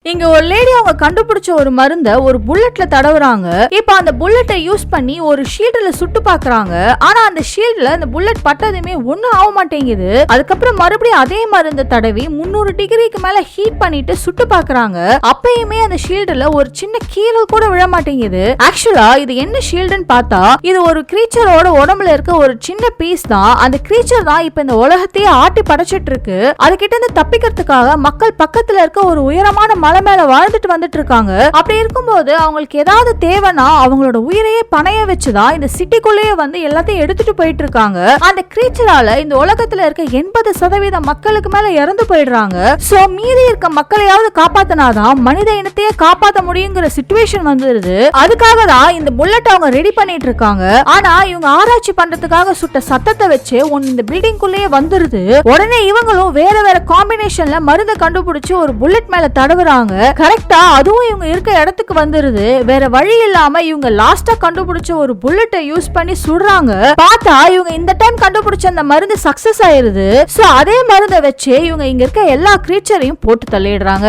இங்க ஒரு லேடி அவங்க கண்டுபிடிச்ச ஒரு மருந்த ஒரு புல்லட்ல தடவுறாங்க. இப்ப அந்த புல்லட்டை யூஸ் பண்ணி ஒரு ஷீல்ட்ல சுட்டு பாக்குறாங்க. ஆனா அந்த ஷீல்ட்ல அந்த புல்லட் பட்டதுமே ஒண்ணும் ஆக மாட்டேங்குது. அதுக்கப்புறம் மறுபடியும் அதே மருந்த தடவி 300 டிகிரிக்கு மேல ஹீட் பண்ணிட்டு சுட்டு பாக்குறாங்க. அப்பயுமே அந்த ஷீல்ட்ல ஒரு சின்ன கீறல் கூட விழ மாட்டேங்குது. ஆக்சுவலா இது என்ன ஷீல்டுன்னு பார்த்தா இது ஒரு கிரீச்சரோட உடம்புல இருக்க ஒரு சின்ன பீஸ் தான். அந்த கிரீச்சர் தான் இப்ப இந்த உலகத்தையே ஆட்டி படைச்சிட்டு இருக்கு. அதுகிட்ட இருந்து தப்பிக்கிறதுக்காக மக்கள் பக்கத்துல இருக்க ஒரு உயரமான மலை மேல வாழ்ந்துட்டு வந்துட்டு இருக்காங்க. அப்படி இருக்கும்போது அவங்களுக்கு ஏதாவது தேவைன்னா அவங்களோட உயிரையே பணைய வச்சுதான் இந்த சிட்டிக்குள்ளேயே வந்து எல்லாத்தையும் எடுத்துட்டு போயிட்டு இருக்காங்க. அந்த கிரீச்சரால இந்த உலகத்துல இருக்க 80% மக்களுக்கு மேல இறந்து போயிடுறாங்க. சோ மீதி இருக்க மக்களையாவது காப்பாத்தினாதான் மனித இனத்தையே காப்பாற்ற முடியுங்கிற சிச்சுவேஷன் வந்துருது. அதுக்காக தான் இந்த புல்லட் அவங்க ரெடி பண்ணிட்டு இருக்காங்க. ஆனா இவங்க ஆராய்ச்சி பண்றதுக்காக சுட்ட சத்தத்தை வச்சு ஒன்னு இந்த பில்டிங்குள்ளேயே வந்துருது. உடனே இவங்களும் வேற வேற காம்பினேஷன்ல மருந்தை கண்டுபிடிச்சு ஒரு புல்லட் மேல தடவுறாங்க. கரெக்டா அதுவும் இவங்க இருக்க இடத்துக்கு வந்துருது. வேற வழி இல்லாம இவங்க லாஸ்டா கண்டுபிடிச்ச ஒரு புல்லட்டை யூஸ் பண்ணி சுடுறாங்க. பார்த்தா இவங்க இந்த டைம் கண்டுபிடிச்ச அந்த மருந்து சக்சஸ் ஆயிருது. சோ அதே மருந்தை வச்சு இவங்க இங்க இருக்க எல்லா கிரீச்சரையும் போட்டு தள்ளிடுறாங்க.